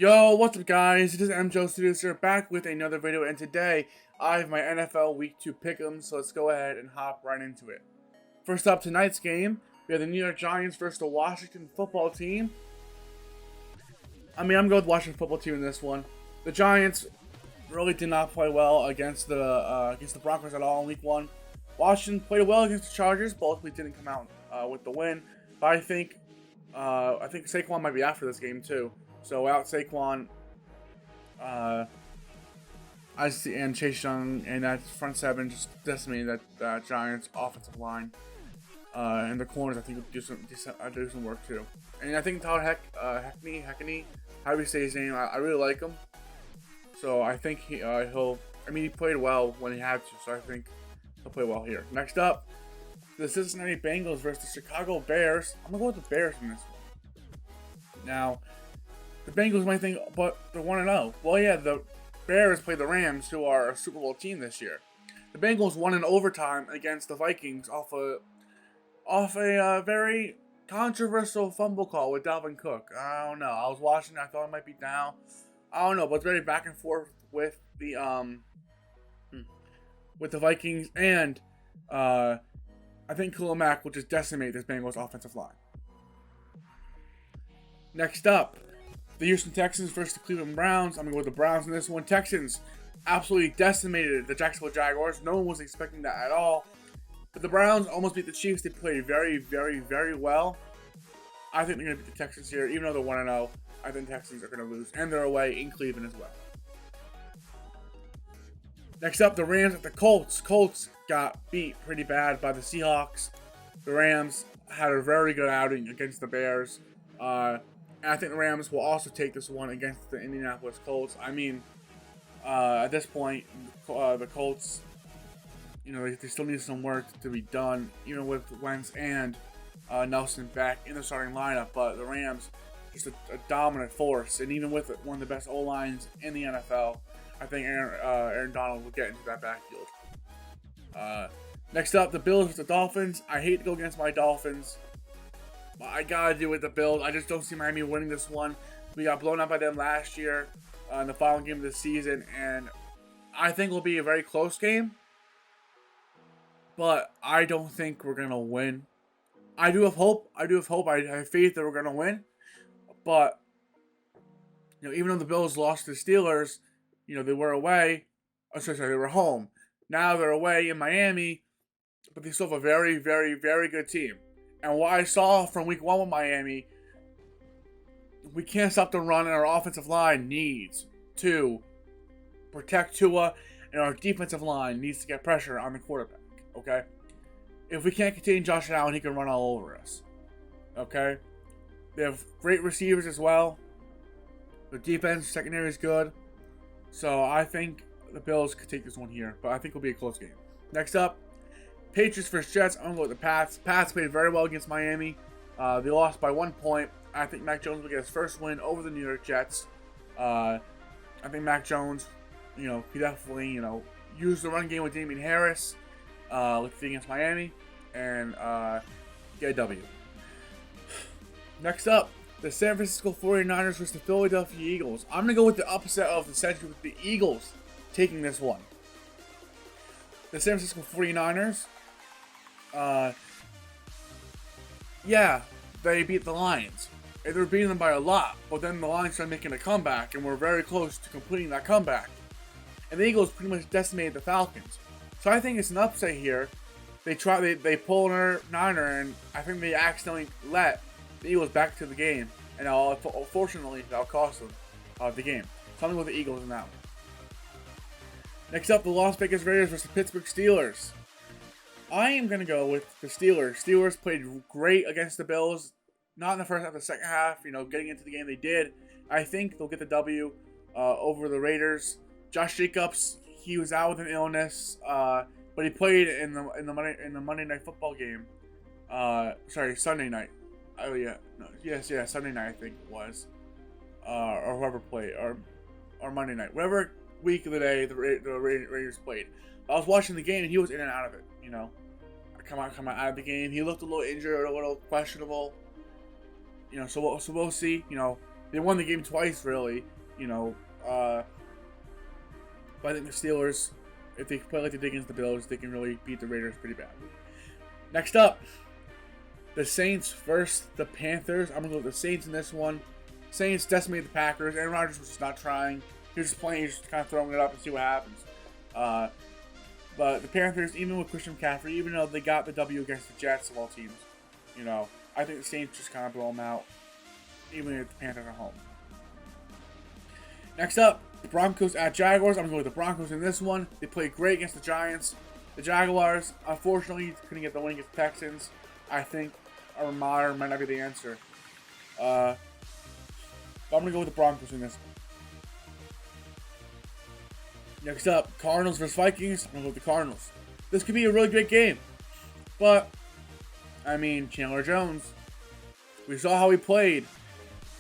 Yo, what's up guys? It is MJO Studios here, back with another video, and today I have my NFL Week 2 pick'em, so let's go ahead and hop right into it. First up, tonight's game, we have the New York Giants versus the Washington Football Team. I'm going with Washington Football Team in this one. The Giants really did not play well against the Broncos at all in Week 1. Washington played well against the Chargers, but ultimately didn't come out with the win. But I think Saquon might be after this game too. So without Saquon, I see, and Chase Young and that front seven just decimated that Giants offensive line. And the corners, I think, will do some work too. And I think Tyler Hackney, how do you say his name? I really like him. So I think he played well when he had to. So I think he'll play well here. Next up, the Cincinnati Bengals versus the Chicago Bears. I'm gonna go with the Bears in this one. Now, the Bengals might think, but they're 1-0. Well, yeah, the Bears play the Rams, who are a Super Bowl team this year. The Bengals won in overtime against the Vikings off a very controversial fumble call with Dalvin Cook. I don't know. I was watching. I thought it might be down. I don't know, but it's very back and forth with the Vikings, and I think Khalil Mack will just decimate this Bengals offensive line. Next up, the Houston Texans versus the Cleveland Browns. I'm going to go with the Browns in this one. Texans absolutely decimated the Jacksonville Jaguars. No one was expecting that at all. But the Browns almost beat the Chiefs. They played very, very, very well. I think they're going to beat the Texans here. Even though they're 1-0, I think the Texans are going to lose. And they're away in Cleveland as well. Next up, the Rams at the Colts. Colts got beat pretty bad by the Seahawks. The Rams had a very good outing against the Bears. And I think the Rams will also take this one against the Indianapolis Colts. At this point, the Colts, they still need some work to be done, even with Wentz and Nelson back in the starting lineup. But the Rams, just a dominant force, and even with one of the best O-lines in the NFL, I think Aaron Donald will get into that backfield. Next up, the Bills with the Dolphins. I hate to go against my Dolphins, but I gotta do with the Bills. I just don't see Miami winning this one. We got blown out by them last year in the final game of the season, and I think it will be a very close game. But I don't think we're gonna win. I do have hope. I have faith that we're gonna win. But even though the Bills lost to the Steelers, they were away. They were home. Now they're away in Miami, but they still have a very, very, very good team. And what I saw from Week 1 with Miami, we can't stop the run, and our offensive line needs to protect Tua, and our defensive line needs to get pressure on the quarterback, okay? If we can't contain Josh Allen, he can run all over us, okay? They have great receivers as well. The defense, secondary is good. So I think the Bills could take this one here, but I think it'll be a close game. Next up, Patriots versus Jets. I'm going to go with the Pats. Pats played very well against Miami. They lost by 1 point. I think Mac Jones will get his first win over the New York Jets. I think Mac Jones, he definitely, used the run game with Damian Harris against Miami and get a W. Next up, the San Francisco 49ers versus the Philadelphia Eagles. I'm going to go with the upset of the century with the Eagles taking this one. The San Francisco 49ers, they beat the Lions. And they were beating them by a lot, but then the Lions started making a comeback, and we're very close to completing that comeback. And the Eagles pretty much decimated the Falcons. So I think it's an upset here. They pull another Niner, and I think they accidentally let the Eagles back to the game, and unfortunately, that'll cost them the game. So I'm going to go with the Eagles in that one. Next up, the Las Vegas Raiders versus the Pittsburgh Steelers. I am going to go with the Steelers. Steelers played great against the Bills. Not in the first half, the second half. Getting into the game, they did. I think they'll get the W over the Raiders. Josh Jacobs, he was out with an illness, but he played in the Monday Night Football game. Sunday night. Oh yeah, no, yes, Sunday night I think it was, or whoever played, or Monday night, whatever week of the day the Raiders played. I was watching the game and he was in and out of it. Come out of the game. He looked a little injured, a little questionable. So we'll see. They won the game twice, really. But I think the Steelers, if they play like they did against the Bills, they can really beat the Raiders pretty badly. Next up, the Saints versus the Panthers. I'm going to go with the Saints in this one. Saints decimated the Packers. Aaron Rodgers was just not trying. He was just playing, he was just kind of throwing it up and see what happens. But the Panthers, even with Christian McCaffrey, even though they got the W against the Jets of all teams, I think the Saints just kind of blow them out, even if the Panthers are home. Next up, the Broncos at Jaguars. I'm going to go with the Broncos in this one. They played great against the Giants. The Jaguars, unfortunately, couldn't get the win against the Texans. I think a Maher might not be the answer. But I'm going to go with the Broncos in this one. Next up, Cardinals versus Vikings. I'm going to go with the Cardinals. This could be a really great game. But, Chandler Jones, we saw how he played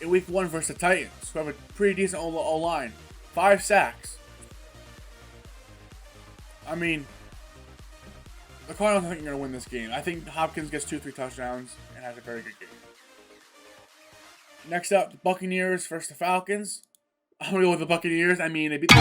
in Week 1 versus the Titans, who have a pretty decent O-line. 5 sacks. The Cardinals, I think, are going to win this game. I think Hopkins gets 2-3 touchdowns and has a very good game. Next up, the Buccaneers versus the Falcons. I'm going to go with the Buccaneers. They beat the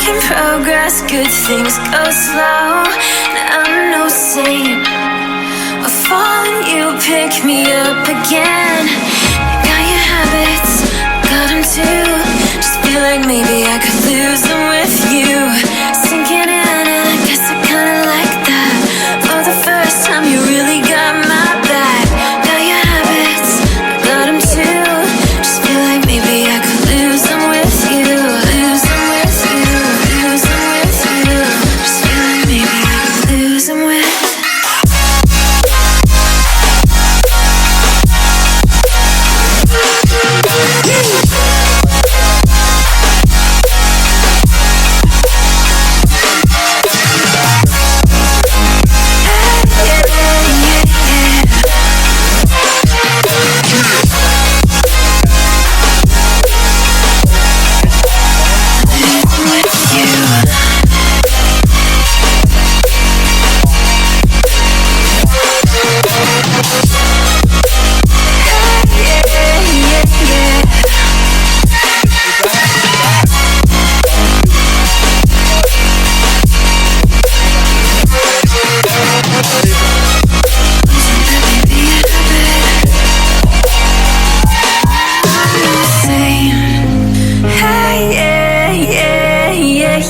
in progress, good things go slow. I'm no saint. I fall and you pick me up again. Got your habits, got them too. Just feel like maybe I could lose them with you. Sinking in, and I guess I kinda like that. For the first time, you really got my back. Got your habits, got them too. Just feel like maybe I could lose them with you. Lose them with you. Lose them with you. Just feel like maybe I could lose them with.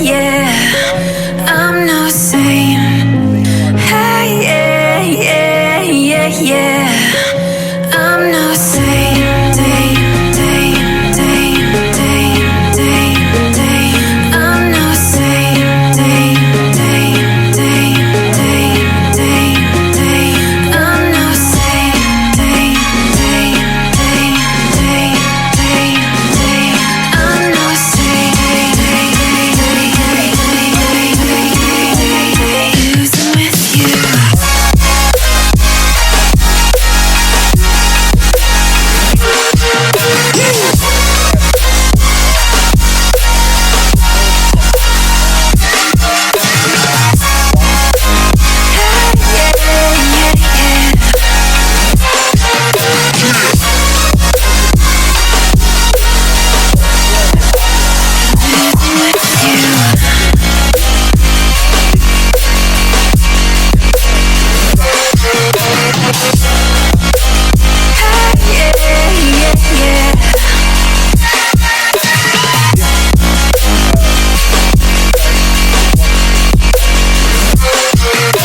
Yeah.